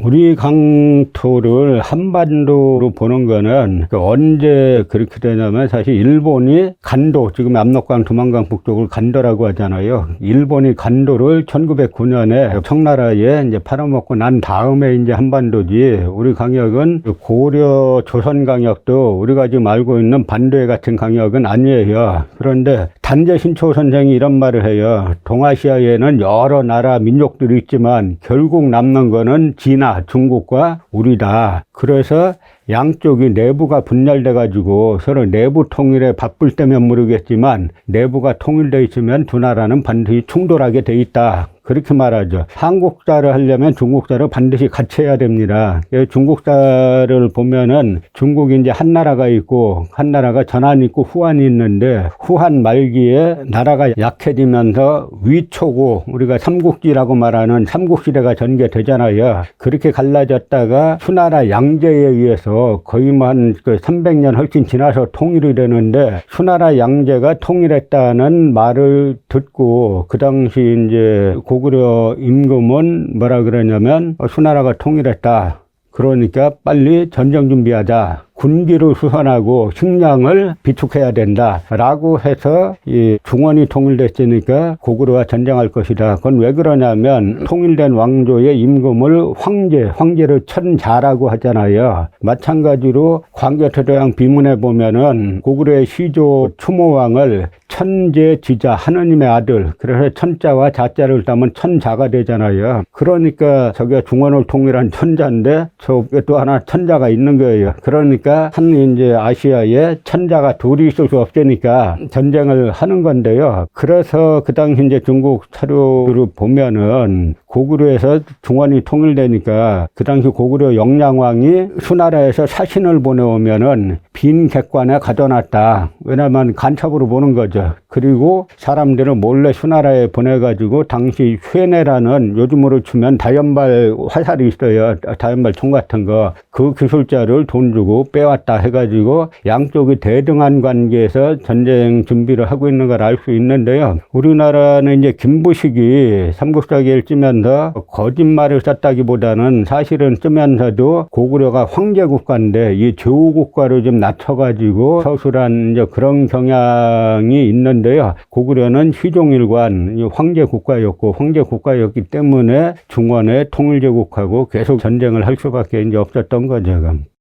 우리 강토를 한반도로 보는 거는 언제 그렇게 되냐면 사실 일본이 간도, 지금 압록강, 두만강 북쪽을 간도라고 하잖아요. 일본이 간도를 1909년에 청나라에 이제 팔아먹고 난 다음에 이제 한반도지, 우리 강역은 고려 조선 강역도 우리가 지금 알고 있는 반도에 같은 강역은 아니에요. 그런데 단재 신초 선생이 이런 말을 해요. 동아시아에는 여러 나라 민족들이 있지만 결국 남는 거는 진화, 중국과 우리다. 그래서 양쪽이 내부가 분열돼 가지고 서로 내부 통일에 바쁠 때면 모르겠지만 내부가 통일돼 있으면 두 나라는 반드시 충돌하게 돼 있다. 그렇게 말하죠. 한국사를 하려면 중국사를 반드시 같이 해야 됩니다. 중국사를 보면은 중국이 이제 한 나라가 있고 한 나라가 전한이 있고 후한이 있는데, 후한 말기에 나라가 약해지면서 위초고, 우리가 삼국지라고 말하는 삼국시대가 전개되잖아요. 그렇게 갈라졌다가 수나라 양제에 의해서 거의 한 300년 훨씬 지나서 통일이 되는데, 수나라 양제가 통일했다는 말을 듣고 그 당시 이제 고구려 임금은 뭐라 그러냐면 수나라가 통일했다. 그러니까 빨리 전쟁 준비하자. 군기를 수선하고 식량을 비축해야 된다 라고 해서 이 중원이 통일됐으니까 고구려와 전쟁할 것이다. 그건 왜 그러냐면 통일된 왕조의 임금을 황제를 천자라고 하잖아요. 마찬가지로 광개토대왕 비문에 보면은 고구려의 시조 추모왕을 천재지자, 하느님의 아들, 그래서 천자와 자자를 따면 천자가 되잖아요. 그러니까 저게 중원을 통일한 천자인데 저게 또 하나 천자가 있는 거예요. 그러니까 한 이제 아시아에 천자가 둘이 있을 수 없으니까 전쟁을 하는 건데요. 그래서 그 당시 이제 중국 사료를 보면은 고구려에서 중원이 통일되니까 그 당시 고구려 영량왕이 수나라에서 사신을 보내오면은 빈 객관에 가둬놨다. 왜냐면 간첩으로 보는 거죠. 그리고 사람들은 몰래 수나라에 보내가지고 당시 쇠뇌라는, 요즘으로 치면 다연발 화살이 있어요. 다연발 총 같은 거. 그 기술자를 돈 주고 빼왔다 해가지고 양쪽이 대등한 관계에서 전쟁 준비를 하고 있는 걸 알 수 있는데요. 우리나라는 이제 김부식이 삼국사기를 쓰면서 거짓말을 썼다기보다는 사실은 쓰면서도 고구려가 황제 국가인데 이 제후 국가로 좀 낮춰가지고 서술한 이제 그런 경향이 있는데요. 고구려는 휘종일관 황제 국가였고, 황제 국가였기 때문에 중원의 통일제국하고 계속 전쟁을 할 수밖에 이제 없었던 거죠.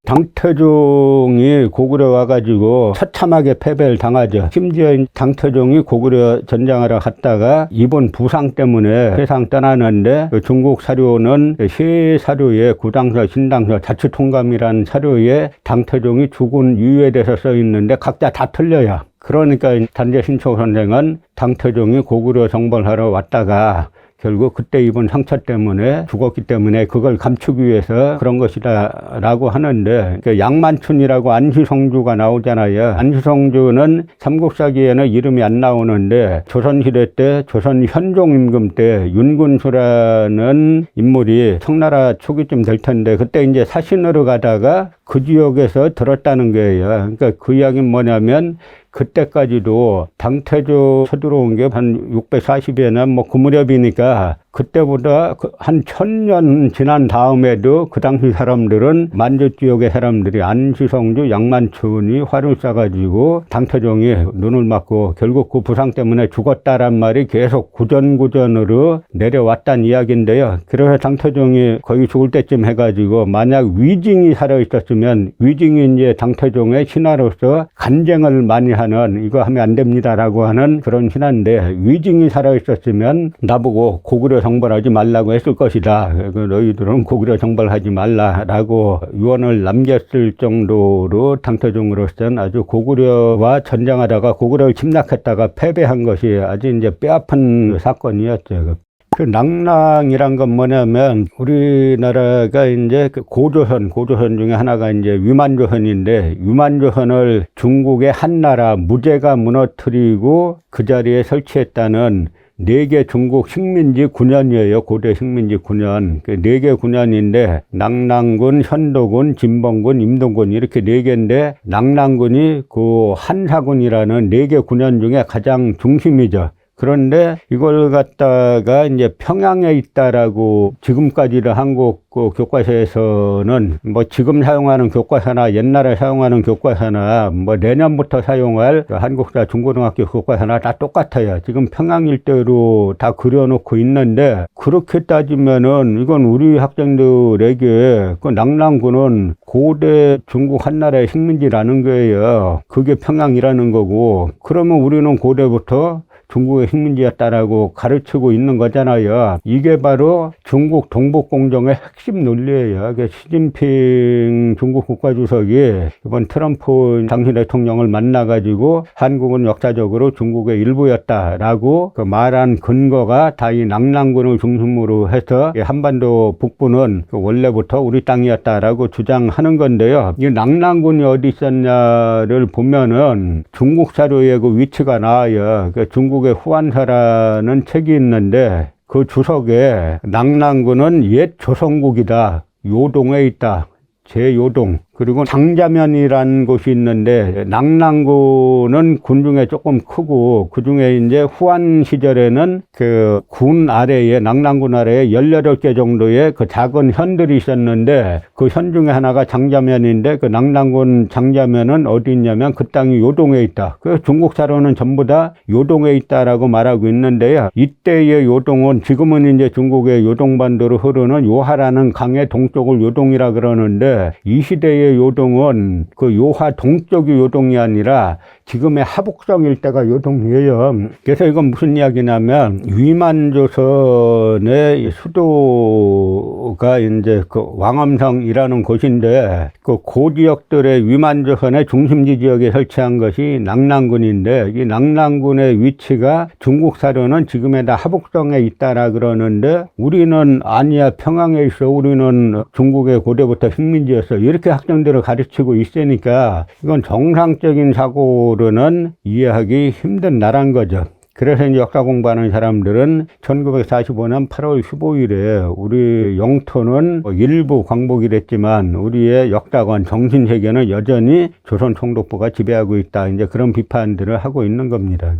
당태종이 고구려 와가지고 처참하게 패배를 당하죠. 심지어 당태종이 고구려 전쟁하러 갔다가 이번 부상 때문에 세상 떠나는데, 중국 사료는 세 사료에 구당서, 신당서, 자치통감이라는 사료에 당태종이 죽은 이유에 대해서 써 있는데 각자 다 틀려요. 그러니까 단재 신초 선생은 당태종이 고구려 정벌하러 왔다가 결국 그때 입은 상처 때문에 죽었기 때문에 그걸 감추기 위해서 그런 것이다 라고 하는데, 양만춘이라고 안시성주가 나오잖아요. 안시성주는 삼국사기에는 이름이 안 나오는데 조선시대 때 조선 현종 임금 때 윤군수라는 인물이 청나라 초기쯤 될 텐데 그때 이제 사신으로 가다가 그 지역에서 들었다는 거예요. 그러니까 그 이야기는 뭐냐면 그때까지도 당태조 쳐들어온 게 한 640에는 뭐 그 무렵이니까 그때보다 한 1000년 지난 다음에도 그 당시 사람들은 만주 지역의 사람들이 안시성주, 양만춘이 활을 쏴가지고 당태종이 눈을 맞고 결국 그 부상 때문에 죽었다란 말이 계속 구전구전으로 내려왔다는 이야기인데요. 그래서 당태종이 거의 죽을 때쯤 해가지고 만약 위징이 살아있었으면, 위징이 이제 당태종의 신하로서 간쟁을 많이 하는, 이거 하면 안 됩니다라고 하는 그런 신하인데, 위징이 살아있었으면 나보고 고구려 정벌하지 말라고 했을 것이다. 너희들은 고구려 정벌하지 말라라고 유언을 남겼을 정도로 당태종으로서는 아주 고구려와 전쟁하다가 고구려를 침략했다가 패배한 것이 아주 이제 뼈아픈 사건이었죠. 그 낙랑이란 건 뭐냐면, 우리나라가 이제 그 고조선 중에 하나가 이제 위만조선인데, 위만조선을 중국의 한나라 무제가 무너뜨리고 그 자리에 설치했다는 4개 중국 식민지 9년이에요. 고대 식민지 9년. 4개 9년인데 낙랑군, 현도군, 진봉군, 임동군 이렇게 4개인데 낙랑군이 그 한사군이라는 4개 9년 중에 가장 중심이죠. 그런데 이걸 갖다가 이제 평양에 있다라고 지금까지는 한국 그 교과서에서는 뭐 지금 사용하는 교과서나 옛날에 사용하는 교과서나 뭐 내년부터 사용할 한국사 중고등학교 교과서나 다 똑같아요. 지금 평양 일대로 다 그려놓고 있는데, 그렇게 따지면은 이건 우리 학생들에게 그 낙랑군은 고대 중국 한나라의 식민지라는 거예요. 그게 평양이라는 거고, 그러면 우리는 고대부터 중국의 식민지였다라고 가르치고 있는 거잖아요. 이게 바로 중국 동북공정의 핵심 논리예요. 시진핑 중국 국가주석이 이번 트럼프 당시 대통령을 만나가지고 한국은 역사적으로 중국의 일부였다라고 그 말한 근거가 다 이 낙랑군을 중심으로 해서 한반도 북부는 원래부터 우리 땅이었다라고 주장하는 건데요. 이 낙랑군이 어디 있었냐를 보면은 중국 사료의 그 위치가 나와요. 중국의 후한사라는 책이 있는데 그 주석에 낙랑군은 옛 조선국이다, 요동에 있다, 제요동. 그리고 장자면이라는 곳이 있는데 낙랑군은 군 중에 조금 크고, 그 중에 이제 후한 시절에는 그 군 아래에, 낙랑군 아래에 18개 정도의 그 작은 현들이 있었는데 그 현 중에 하나가 장자면인데, 그 낙랑군 장자면은 어디 있냐면 그 땅이 요동에 있다. 그 중국 사료는 전부 다 요동에 있다라고 말하고 있는데요. 이때의 요동은 지금은 이제 중국의 요동반도로 흐르는 요하라는 강의 동쪽을 요동이라 그러는데, 이 시대의 요동은 그 요하 동쪽이 요동이 아니라 지금의 하북성 일대가 요동이에요. 그래서 이건 무슨 이야기냐면, 위만조선의 수도가 이제 그 왕엄성이라는 곳인데, 그 고지역들의 위만조선의 중심지 지역에 설치한 것이 낙랑군인데, 이 낙랑군의 위치가 중국 사료는 지금의 다 하북성에 있다라 그러는데, 우리는 아니야, 평양에 있어, 우리는 중국의 고대부터 식민지였어, 이렇게 학생들을 가르치고 있으니까 이건 정상적인 사고로는 이해하기 힘든 나라인 거죠. 그래서 이제 역사 공부하는 사람들은 1945년 8월 15일에 우리 영토는 일부 광복이랬지만 우리의 역사관 정신세계는 여전히 조선 총독부가 지배하고 있다, 이제 그런 비판들을 하고 있는 겁니다.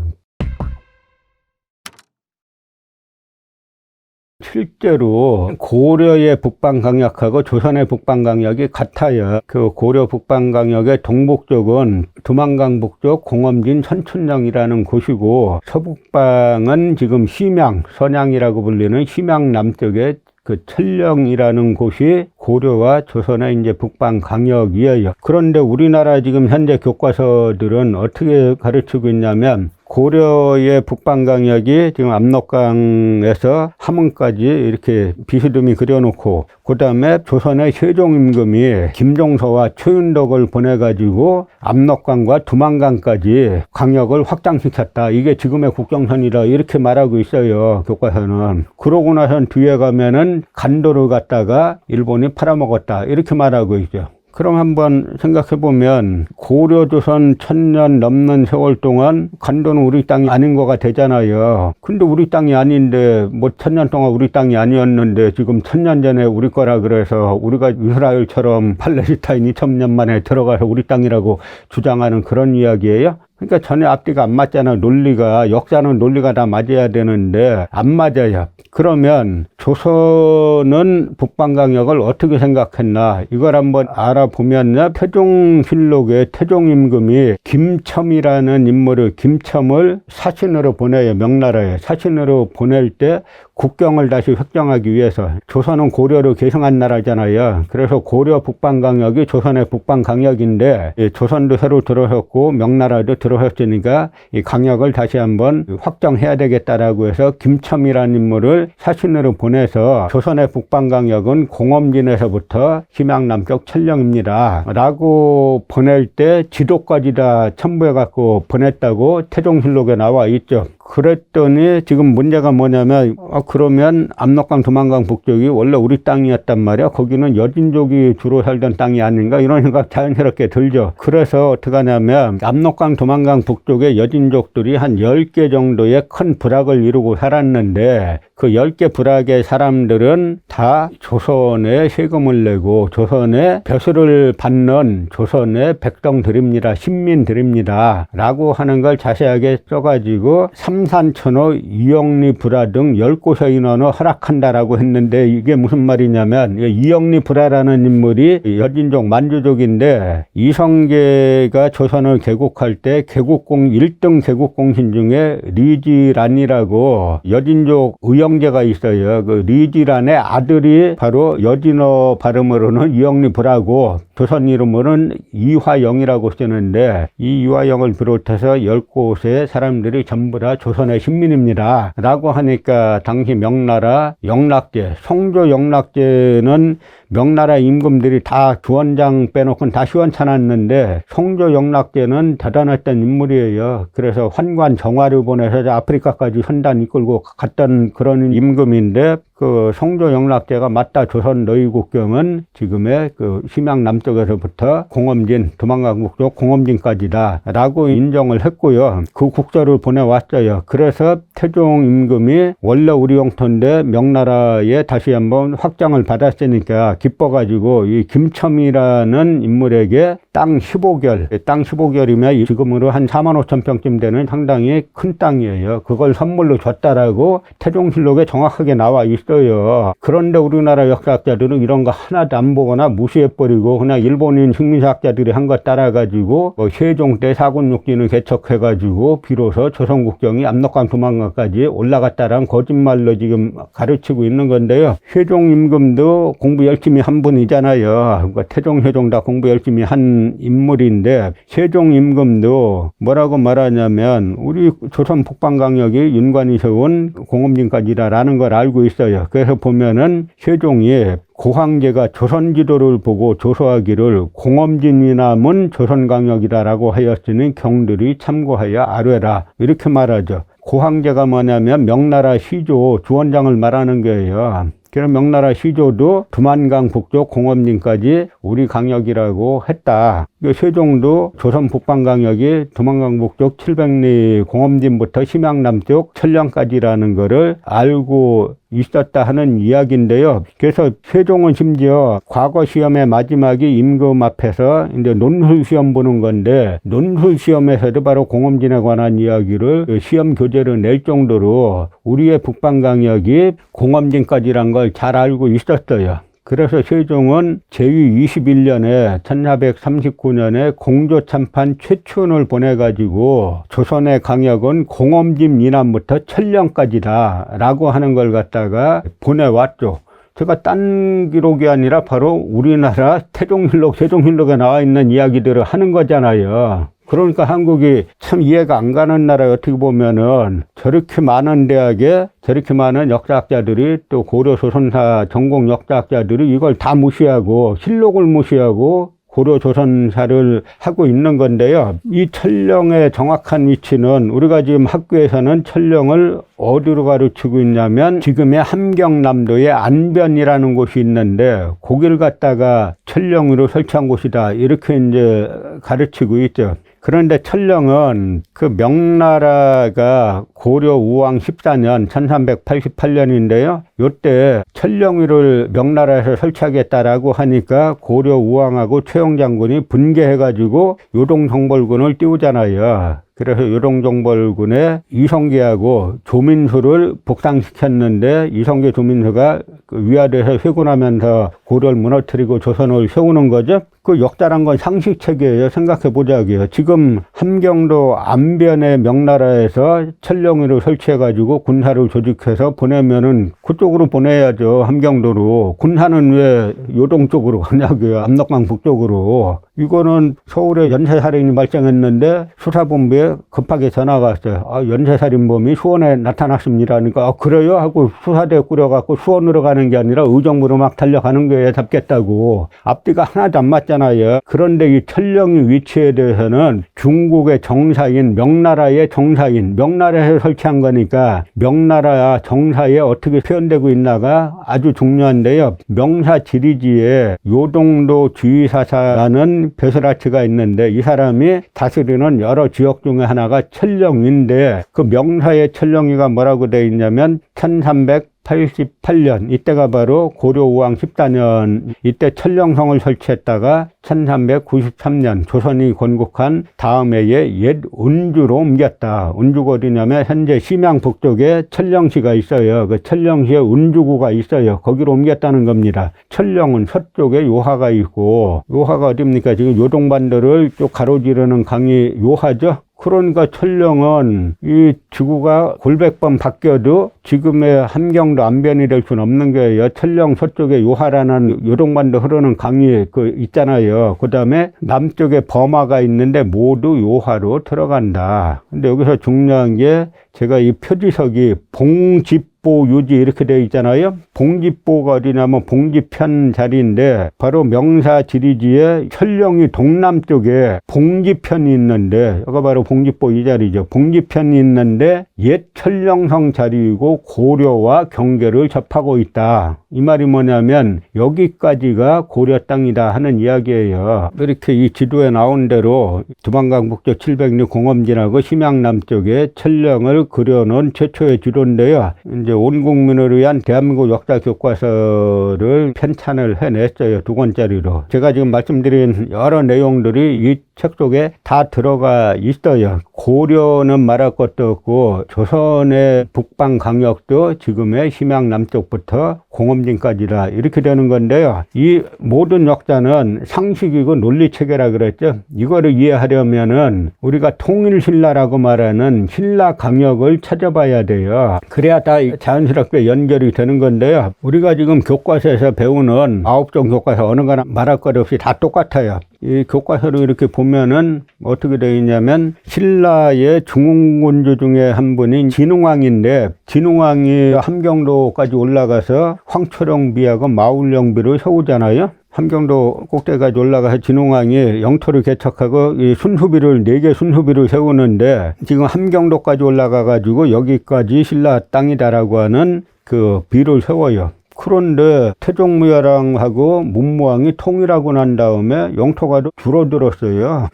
실제로 고려의 북방강역하고 조선의 북방강역이 같아요. 그 고려 북방강역의 동북쪽은 두만강 북쪽 공엄진 천춘령이라는 곳이고, 서북방은 지금 심양, 선양이라고 불리는 심양 남쪽에 그 천령이라는 곳이 고려와 조선의 이제 북방 강역이에요. 그런데 우리나라 지금 현재 교과서들은 어떻게 가르치고 있냐면, 고려의 북방 강역이 지금 압록강에서 함흥까지 이렇게 비스듬히 그려놓고, 그 다음에 조선의 세종임금이 김종서와 최윤덕을 보내가지고 압록강과 두만강까지 강역을 확장시켰다, 이게 지금의 국경선이다, 이렇게 말하고 있어요, 교과서는. 그러고 나선 뒤에 가면은 간도를 갖다가 일본이 팔아먹었다, 이렇게 말하고 있죠. 그럼 한번 생각해 보면 고려 조선 1000년 넘는 세월 동안 간도는 우리 땅이 아닌 거가 되잖아요. 근데 우리 땅이 아닌데, 뭐 1000년 동안 우리 땅이 아니었는데 지금 1000년 전에 우리 거라 그래서 우리가 이스라엘처럼 팔레스타인 2000년 만에 들어가서 우리 땅이라고 주장하는 그런 이야기예요? 그러니까 전혀 앞뒤가 안 맞잖아. 논리가, 역사는 논리가 다 맞아야 되는데 안 맞아요. 그러면 조선은 북방강역을 어떻게 생각했나, 이걸 한번 알아보면 태종실록에 태종임금이 김첨이라는 인물을, 김첨을 사신으로 보내요. 명나라에 사신으로 보낼 때 국경을 다시 획정하기 위해서, 조선은 고려를 계승한 나라잖아요. 그래서 고려 북방강역이 조선의 북방강역인데, 조선도 새로 들어섰고 명나라도 들어섰으니까 이 강역을 다시 한번 확정해야 되겠다라고 해서 김첨이라는 인물을 사신으로 보내서 조선의 북방강역은 공엄진에서부터 심양 남쪽 천령입니다 라고 보낼 때 지도까지 다 첨부해 갖고 보냈다고 태종실록에 나와 있죠. 그랬더니 지금 문제가 뭐냐면, 그러면 압록강 두만강 북쪽이 원래 우리 땅이었단 말이야, 거기는 여진족이 주로 살던 땅이 아닌가, 이런 생각 자연스럽게 들죠. 그래서 어떻게 하냐면 압록강 두만강 북쪽에 여진족들이 한 10개 정도의 큰 부락을 이루고 살았는데, 그 10개 부락의 사람들은 다 조선에 세금을 내고 조선에 벼슬을 받는 조선의 백성들입니다, 신민들입니다 라고 하는 걸 자세하게 써가지고 삼산천호, 이영리 불화 등 10곳의 인원을 허락한다라고 했는데 이게 무슨 말이냐면 이영리 불화라는 인물이 여진족 만주족인데 이성계가 조선을 개국할 때 개국공 1등 개국공신 중에 리지란이라고 여진족 의형제가 있어요. 그 리지란의 아들이 바로 여진어 발음으로는 이영리 불화고 조선 이름으로는 이화영이라고 쓰는데 이 이화영을 비롯해서 10곳의 사람들이 전부 다 조선의 신민입니다 라고 하니까 당시 명나라 영락제, 성조 영락제는 명나라 임금들이 다 주원장 빼놓고는 다 시원찮았는데 성조 영락제는 대단했던 인물이에요. 그래서 환관 정화를 보내서 아프리카까지 선단 이끌고 갔던 그런 임금인데 그 성조 영락제가 맞다 조선 너희국경은 지금의 그 심양 남쪽에서부터 공엄진, 두만강 쪽 공엄진까지다 라고 인정을 했고요. 그 국서를 보내왔어요. 그래서 태종 임금이 원래 우리 영토인데 명나라에 다시 한번 확장을 받았으니까 기뻐가지고 이 김첨이라는 인물에게 땅 15결, 땅 15결이면 지금으로 한 4만 5천 평쯤 되는 상당히 큰 땅이에요. 그걸 선물로 줬다라고 태종실록에 정확하게 나와 있어요. 그런데 우리나라 역사학자들은 이런 거 하나도 안 보거나 무시해버리고 그냥 일본인 식민사학자들이 한 거 따라가지고 세종 때 사군육진을 개척해가지고 비로소 조선국경이 압록강 두만강까지 올라갔다라는 거짓말로 지금 가르치고 있는 건데요. 세종 임금도 공부 열심히 한 분이잖아요. 그러니까 태종, 세종 다 공부 열심히 한 인물인데 세종 임금도 뭐라고 말하냐면 우리 조선 북방강역이 윤관이 세운 공엄진까지다라는 걸 알고 있어요. 그래서 보면은 세종이 고황제가 조선 지도를 보고 조서하기를 공엄진이 남은 조선강역이다라고 하였으니 경들이 참고하여 아뢰라 이렇게 말하죠. 고황제가 뭐냐면 명나라 시조 주원장을 말하는 거예요. 그럼 명나라 시조도 두만강 북쪽 공엄진까지 우리 강역이라고 했다. 세종도 조선 북방강역이 두만강 북쪽 700리 공엄진부터 심양 남쪽 천령까지라는 거를 알고 있었다 하는 이야기인데요. 그래서 세종은 심지어 과거 시험의 마지막이 임금 앞에서 이제 논술 시험 보는 건데 논술 시험에서도 바로 공엄진에 관한 이야기를 시험 교재로 낼 정도로 우리의 북방강역이 공엄진까지란 걸 잘 알고 있었어요. 그래서 세종은 제위 21년에 1439년에 공조참판 최춘을 보내가지고 조선의 강역은 공엄진 이남부터 천령까지다 라고 하는 걸 갖다가 보내왔죠. 제가 딴 기록이 아니라 바로 우리나라 태종실록, 세종실록에 나와 있는 이야기들을 하는 거잖아요. 그러니까 한국이 참 이해가 안 가는 나라에 어떻게 보면은 저렇게 많은 대학에 저렇게 많은 역사학자들이 또 고려조선사 전공 역사학자들이 이걸 다 무시하고 실록을 무시하고 고려조선사를 하고 있는 건데요. 이 천령의 정확한 위치는 우리가 지금 학교에서는 천령을 어디로 가르치고 있냐면 지금의 함경남도의 안변이라는 곳이 있는데 거기를 갖다가 천령으로 설치한 곳이다 이렇게 이제 가르치고 있죠. 그런데 천령은 그 명나라가 고려 우왕 14년 1388년인데요. 요때 천령위를 명나라에서 설치하겠다라고 하니까 고려 우왕하고 최영 장군이 분개해가지고 요동정벌군을 띄우잖아요. 그래서 요동정벌군에 이성계하고 조민수를 복당시켰는데 이성계 조민수가 그 위화돼서 회군하면서 고려를 무너뜨리고 조선을 세우는 거죠. 그 역사란 건 상식체계예요. 생각해 보자고요. 지금 함경도 안변의 명나라에서 천령위를 설치해가지고 군사를 조직해서 보내면은 그쪽으로 보내야죠. 함경도로. 군사는 왜 요동 쪽으로 가냐고요. 압록강 북쪽으로. 이거는 서울에 연쇄살인이 발생했는데 수사본부에 급하게 전화가 왔어요. 연쇄살인범이 수원에 나타났습니다. 그러니까 그래요? 하고 수사대 꾸려갖고 수원으로 가는 게 아니라 의정부로 막 달려가는 거예요. 잡겠다고. 앞뒤가 하나도 안 맞잖아요. 그런데 이 천령의 위치에 대해서는 중국의 정사인, 명나라의 정사인, 명나라에서 설치한 거니까 명나라 정사에 어떻게 표현되고 있나가 아주 중요한데요. 명사 지리지에 요동도 주의사사라는 벼슬아치가 있는데 이 사람이 다스리는 여러 지역 중에 하나가 천령위인데 그 명사의 천령위가 뭐라고 되어 있냐면 1300 1388년 이때가 바로 고려 우왕 14년 이때 천령성을 설치했다가 1393년 조선이 건국한 다음 해에 옛 운주로 옮겼다. 운주가 어디냐면 현재 심양 북쪽에 천령시가 있어요. 그 천령시에 운주구가 있어요. 거기로 옮겼다는 겁니다. 천령은 서쪽에 요하가 있고 요하가 어디입니까? 지금 요동반도를 쭉 가로지르는 강이 요하죠. 그러니까 천령은 이 지구가 골백번 바뀌어도 지금의 함경도 안변이 될 수는 없는 거예요. 천령 서쪽에 요하라는 요동반도 흐르는 강이 있잖아요. 그 다음에 남쪽에 버마가 있는데 모두 요하로 들어간다. 근데 여기서 중요한 게 제가 이 표지석이 봉집보 유지 이렇게 되어 있잖아요. 봉집보가 어디냐면 봉지편 자리인데 바로 명사 지리지에 천령이 동남쪽에 봉지편이 있는데 여기가 바로 봉집보 이 자리죠. 봉지편이 있는데 옛 천령성 자리이고 고려와 경계를 접하고 있다. 이 말이 뭐냐면 여기까지가 고려 땅이다 하는 이야기예요. 이렇게 이 지도에 나온 대로 두만강 북쪽 700리 공엄진하고 심양 남쪽에 천령을 그려놓은 최초의 지도인데요. 이제 온 국민을 위한 대한민국 역사 교과서를 편찬을 해냈어요. 2권짜리로. 제가 지금 말씀드린 여러 내용들이 이 책 속에 다 들어가 있어요. 고려는 말할 것도 없고 조선의 북방 강역도 지금의 심양 남쪽부터 공엄진까지다 이렇게 되는 건데요. 이 모든 역사는 상식이고 논리체계라 그랬죠. 이거를 이해하려면은 우리가 통일신라라고 말하는 신라 강역을 찾아봐야 돼요. 그래야 다 자연스럽게 연결이 되는 건데요. 우리가 지금 교과서에서 배우는 9종 교과서 어느 거나 말할 것 없이 다 똑같아요. 이 교과서를 이렇게 보면은 어떻게 되어 있냐면 신라의 중흥군주 중에 한 분인 진흥왕인데 진흥왕이 함경도까지 올라가서 황초령비하고 마울령비를 세우잖아요. 함경도 꼭대기까지 올라가서 진흥왕이 영토를 개척하고 이 순수비를 4개 순수비를 세우는데 지금 함경도까지 올라가 가지고 여기까지 신라 땅이다라고 하는 그 비를 세워요. 그런데 태종무열왕하고 문무왕이 통일하고 난 다음에 영토가 줄어들었어요.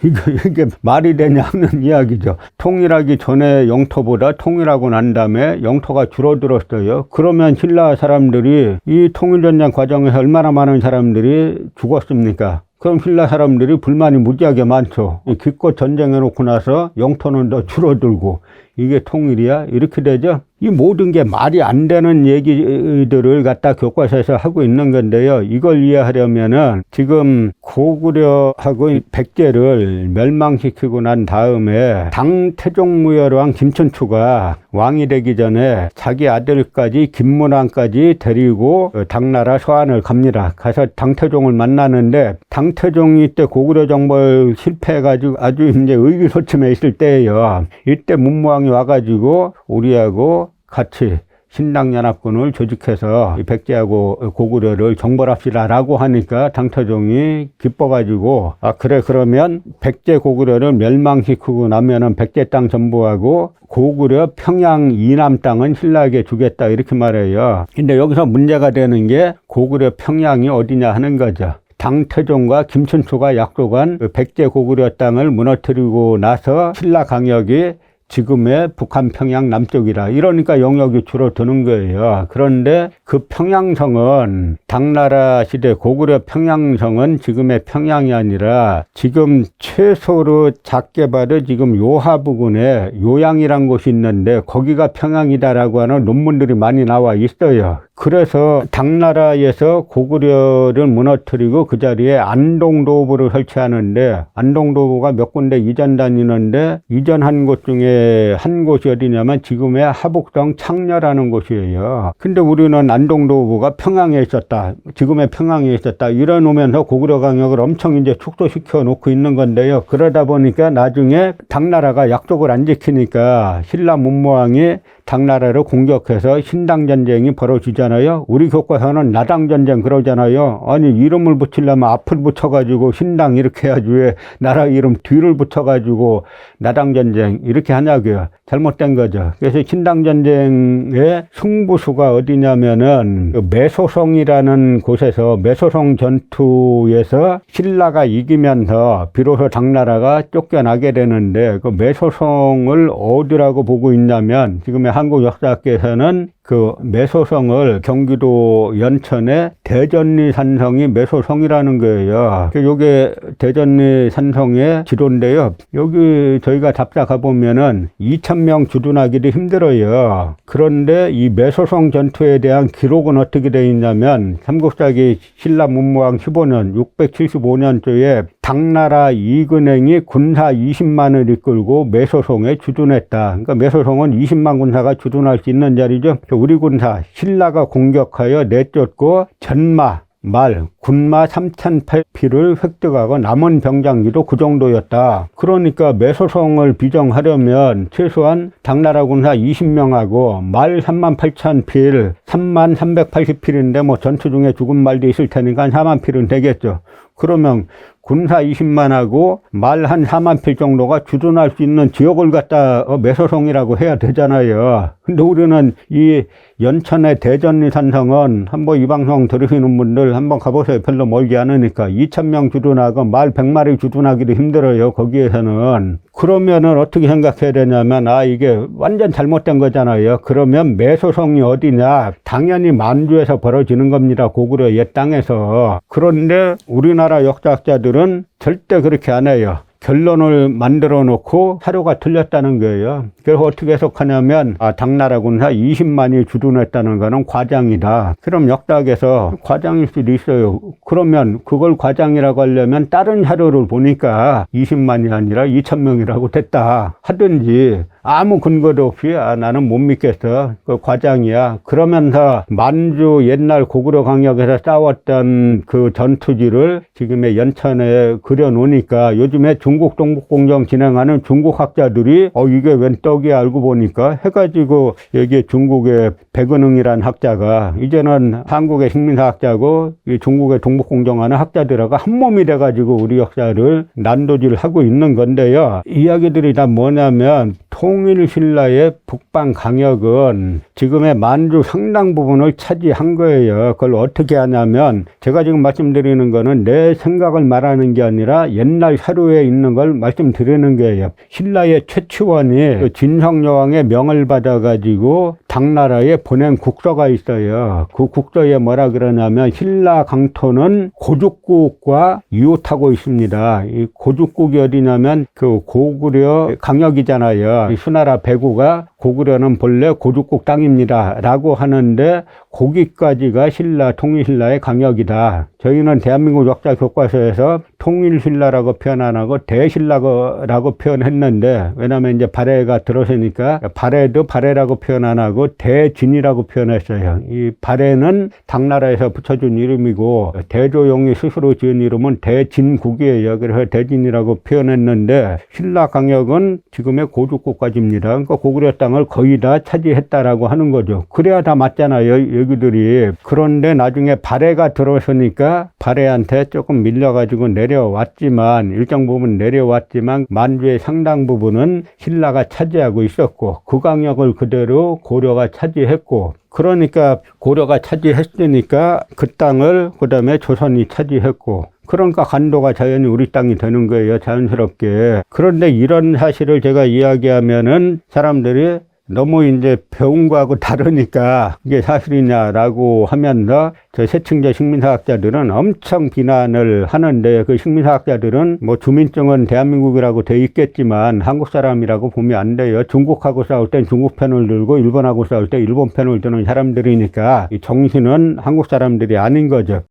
이게 말이 되냐는 이야기죠. 통일하기 전에 영토보다 통일하고 난 다음에 영토가 줄어들었어요. 그러면 신라 사람들이 이 통일전쟁 과정에서 얼마나 많은 사람들이 죽었습니까? 그럼 신라 사람들이 불만이 무지하게 많죠. 기껏 전쟁해놓고 나서 영토는 더 줄어들고 이게 통일이야? 이렇게 되죠. 이 모든 게 말이 안 되는 얘기들을 갖다 교과서에서 하고 있는 건데요. 이걸 이해하려면은 지금 고구려하고 백제를 멸망시키고 난 다음에 당태종무열왕 김춘추가 왕이 되기 전에 자기 아들까지 김문왕까지 데리고 당나라 서안을 갑니다. 가서 당태종을 만나는데 당태종이 때 고구려 정벌 실패해가지고 아주 이제 의기소침해 있을 때예요. 이때 문무왕이 와가지고 우리하고 같이 신당연합군을 조직해서 백제하고 고구려를 정벌합시다라고 하니까 당태종이 기뻐가지고 그래 그러면 백제 고구려를 멸망시키고 나면은 백제 땅 전부하고 고구려 평양 이남 땅은 신라에게 주겠다 이렇게 말해요. 근데 여기서 문제가 되는 게 고구려 평양이 어디냐 하는 거죠. 당태종과 김춘추가 약속한 백제 고구려 땅을 무너뜨리고 나서 신라 강역이 지금의 북한 평양 남쪽이라 이러니까 영역이 줄어드는 거예요. 그런데 그 평양성은 당나라 시대 고구려 평양성은 지금의 평양이 아니라 지금 최소로 작게 봐도 지금 요하 부근에 요양이란 곳이 있는데 거기가 평양이다라고 하는 논문들이 많이 나와 있어요. 그래서 당나라에서 고구려를 무너뜨리고 그 자리에 안동도부를 설치하는데 안동도부가 몇 군데 이전 다니는데 이전한 곳 중에 한 곳이 어디냐면 지금의 하북성 창녀라는 곳이에요. 근데 우리는 안동도부가 평양에 있었다. 지금의 평양에 있었다. 이래 놓으면서 고구려 강역을 엄청 이제 축소시켜 놓고 있는 건데요. 그러다 보니까 나중에 당나라가 약속을 안 지키니까 신라 문무왕이 당나라를 공격해서 신당전쟁이 벌어지잖아요. 그러잖아요. 우리 교과서는 나당전쟁 그러잖아요. 아니, 이름을 붙이려면 앞을 붙여가지고 신당 이렇게 해야지 왜 나라 이름 뒤를 붙여가지고 나당전쟁 이렇게 하냐고요. 잘못된 거죠. 그래서 신당전쟁의 승부수가 어디냐면은 그 매소성이라는 곳에서 매소성 전투에서 신라가 이기면서 비로소 당나라가 쫓겨나게 되는데, 그 매소성을 어디라고 보고 있냐면 지금의 한국 역사학계에서는 그 매소성을 경기도 연천의 대전리 산성이 매소성이라는 거예요. 요게 대전리 산성의 지도인데요. 여기 저희가 답사 가보면은 2,000명 주둔하기도 힘들어요. 그런데 이 매소성 전투에 대한 기록은 어떻게 되어 있냐면 삼국사기 신라 문무왕 15년 675년도에 당나라 이근행이 군사 20만을 이끌고 매소성에 주둔했다. 그러니까 매소성은 20만 군사가 주둔할 수 있는 자리죠. 우리 군사 신라가 공격하여 내쫓고 전마, 말, 군마 3,800필을 획득하고 남은 병장기도 그 정도였다. 그러니까 매소성을 비정하려면 최소한 당나라 군사 20명하고 말 38,000필, 33,380필인데 뭐 전투 중에 죽은 말도 있을 테니까 4만 필은 되겠죠. 그러면 군사 20만하고 말 한 4만 필 정도가 주둔할 수 있는 지역을 갖다 매소성이라고 해야 되잖아요. 근데 우리는 이 연천의 대전리 산성은 한번 이 방송 들으시는 분들 한번 가보세요. 별로 멀지 않으니까 2,000명 주둔하고 말 100마리 주둔하기도 힘들어요. 거기에서는. 그러면은 어떻게 생각해야 되냐면 이게 완전 잘못된 거잖아요. 그러면 매소성이 어디냐? 당연히 만주에서 벌어지는 겁니다. 고구려 옛 땅에서. 그런데 우리나라 역사학자들은 절대 그렇게 안 해요. 결론을 만들어 놓고 사료가 틀렸다는 거예요. 그래서 어떻게 해석하냐면 당나라 군사 20만이 주둔했다는 거는 과장이다. 그럼 역사학에서 과장일 수도 있어요. 그러면 그걸 과장이라고 하려면 다른 사료를 보니까 20만이 아니라 2,000명이라고 됐다 하든지, 아무 근거도 없이 나는 못 믿겠어, 그 과장이야. 그러면서 만주 옛날 고구려 강역에서 싸웠던 그 전투지를 지금의 연천에 그려놓으니까 요즘에 중국 동북공정 진행하는 중국 학자들이 이게 웬 떡이야 알고 보니까 해가지고 여기 중국의 백은흥이라는 학자가 이제는 한국의 식민사학자고 이 중국의 동북공정하는 학자들하고 한 몸이 돼가지고 우리 역사를 난도질하고 있는 건데요. 이야기들이 다 뭐냐면 통일신라의 북방 강역은 지금의 만주 상당 부분을 차지한 거예요. 그걸 어떻게 하냐면 제가 지금 말씀드리는 거는 내 생각을 말하는 게 아니라 옛날 사료에 있는 걸 말씀드리는 거예요. 신라의 최치원이 진성여왕의 명을 받아가지고 당나라에 보낸 국서가 있어요. 그 국서에 뭐라 그러냐면 신라 강토는 고죽국과 이웃하고 있습니다. 이 고죽국이 어디냐면 그 고구려 강역이잖아요. 수나라 배구가 고구려는 본래 고죽국 땅입니다 라고 하는데 거기까지가 신라, 통일신라의 강역이다. 저희는 대한민국 역사 교과서에서 통일신라라고 표현 안 하고 대신라라고 표현했는데, 왜냐면 이제 발해가 들어서니까 발해도 발해라고 표현 안 하고 대진이라고 표현했어요. 이 발해는 당나라에서 붙여준 이름이고 대조용이 스스로 지은 이름은 대진국이에요. 그래서 대진이라고 표현했는데 신라 강역은 지금의 고죽국까지입니다. 그러니까 고구려 땅을 거의 다 차지했다라고 하는 거죠. 그래야 다 맞잖아요, 여기들이. 그런데 나중에 발해가 들어서니까 발해한테 조금 밀려가지고 내려왔지만, 일정 부분 내려왔지만 만주의 상당 부분은 신라가 차지하고 있었고 그 강역을 그대로 고려가 차지했고, 그러니까 고려가 차지했으니까 그 땅을 그 다음에 조선이 차지했고, 그러니까 간도가 자연히 우리 땅이 되는 거예요, 자연스럽게. 그런데 이런 사실을 제가 이야기하면은 사람들이 너무 이제 배운 거하고 다르니까 이게 사실이냐라고 하면서 저 세층제 식민사학자들은 엄청 비난을 하는데, 그 식민사학자들은 뭐 주민증은 대한민국이라고 돼 있겠지만 한국 사람이라고 보면 안 돼요. 중국하고 싸울 땐 중국 편을 들고 일본하고 싸울 때 일본 편을 드는 사람들이니까 이 정신은 한국 사람들이 아닌 거죠.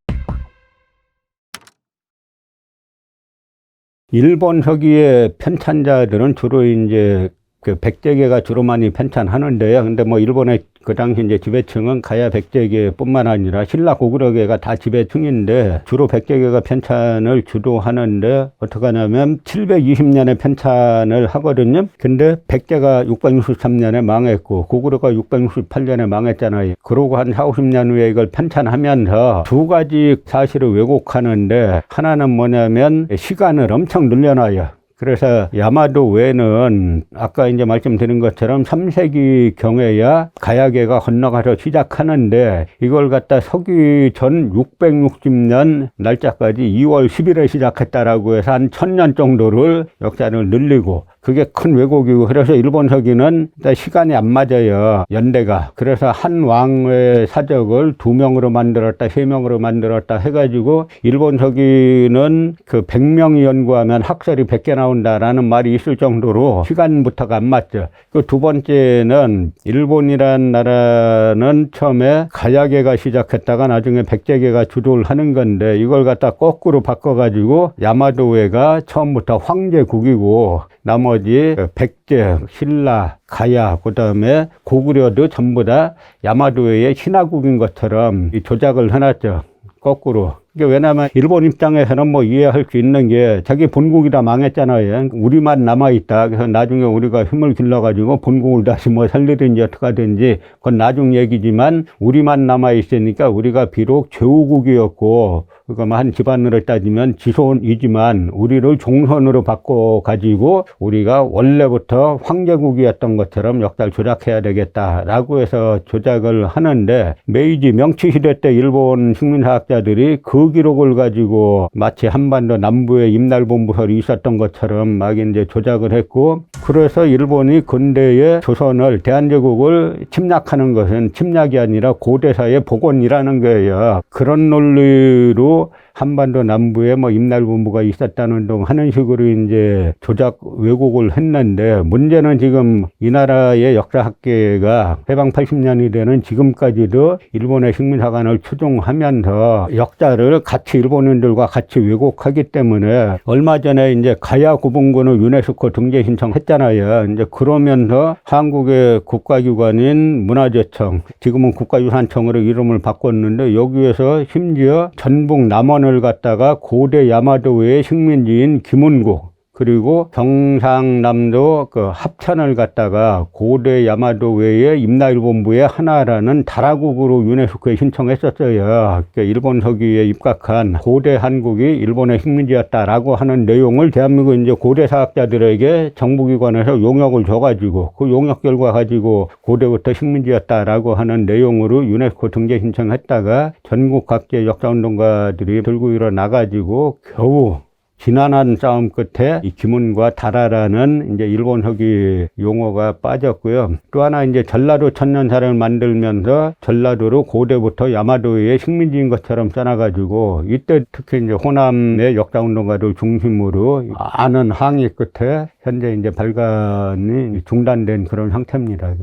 일본 서기의 편찬자들은 주로 이제 그 백제계가 주로 많이 편찬하는데요. 근데 뭐 일본의 그 당시 이제 지배층은 가야 백제계뿐만 아니라 신라 고구려계가 다 지배층인데 주로 백제계가 편찬을 주도하는데 어떻게 하냐면 720년에 편찬을 하거든요. 근데 백제가 663년에 망했고 고구려가 668년에 망했잖아요. 그러고 한 4, 50년 후에 이걸 편찬하면서 두 가지 사실을 왜곡하는데 하나는 뭐냐면 시간을 엄청 늘려놔요. 그래서 야마도 외에는 아까 이제 말씀드린 것처럼 3세기 경에야 가야계가 건너가서 시작하는데 이걸 갖다 서기 전 660년 날짜까지 2월 10일에 시작했다라고 해서 한 1000년 정도를 역사를 늘리고 그게 큰 왜곡이고 그래서 일본 서기는 시간이 안 맞아요. 연대가. 그래서 한 왕의 사적을 2명으로 만들었다 3명으로 만들었다 해가지고 일본 서기는 그 100명이 연구하면 학설이 100개 나온다라는 말이 있을 정도로 시간부터가 안 맞죠. 그 두 번째는 일본이란 나라는 처음에 가야계가 시작했다가 나중에 백제계가 주도를 하는 건데 이걸 갖다 거꾸로 바꿔가지고 야마도회가 처음부터 황제국이고 나머지 백제, 신라, 가야, 그 다음에 고구려도 전부 다 야마도의 신하국인 것처럼 조작을 해놨죠. 거꾸로. 이게 왜냐면 일본 입장에서는 뭐 이해할 수 있는 게 자기 본국이다 망했잖아요. 우리만 남아있다. 그래서 나중에 우리가 힘을 길러가지고 본국을 다시 뭐 살리든지 어떻게 하든지 그건 나중 얘기지만 우리만 남아있으니까 우리가 비록 제후국이었고 그러니까 한 집안으로 따지면 지손이지만 우리를 종손으로 바꿔가지고 우리가 원래부터 황제국이었던 것처럼 역사를 조작해야 되겠다라고 해서 조작을 하는데 메이지 명치시대 때 일본 식민사학자들이 그 기록을 가지고 마치 한반도 남부에 임날본부설이 있었던 것처럼 막 이제 조작을 했고 그래서 일본이 근대의 조선을 대한제국을 침략하는 것은 침략이 아니라 고대사의 복원이라는 거예요. 그런 논리로 한반도 남부에 뭐 임날본부가 있었다는 등 하는 식으로 이제 조작 왜곡을 했는데 문제는 지금 이 나라의 역사학계가 해방 80년이 되는 지금까지도 일본의 식민사관을 추종하면서 역사를 같이 일본인들과 같이 왜곡하기 때문에 얼마 전에 이제 가야 고분군을 유네스코 등재 신청했잖아요. 이제 그러면서 한국의 국가기관인 문화재청, 지금은 국가유산청으로 이름을 바꿨는데 여기에서 심지어 전북 남원을 갖다가 고대 야마도의 식민지인 김운국 그리고 경상남도 그 합천을 갖다가 고대 야마도 외의 임나일본부의 하나라는 다라국으로 유네스코에 신청했었어요. 그러니까 일본 서기에 입각한 고대 한국이 일본의 식민지였다라고 하는 내용을 대한민국 이제 고대 사학자들에게 정부기관에서 용역을 줘가지고 그 용역 결과 가지고 고대부터 식민지였다라고 하는 내용으로 유네스코 등재 신청했다가 전국 각지의 역사운동가들이 들고 일어나가지고 겨우 지난한 싸움 끝에 이 김운과 다라라는 이제 일본 서기 용어가 빠졌고요. 또 하나 이제 전라도 천년사를 만들면서 전라도로 고대부터 야마도의 식민지인 것처럼 써놔가지고 이때 특히 이제 호남의 역사운동가들 중심으로 많은 항의 끝에 현재 이제 발간이 중단된 그런 상태입니다.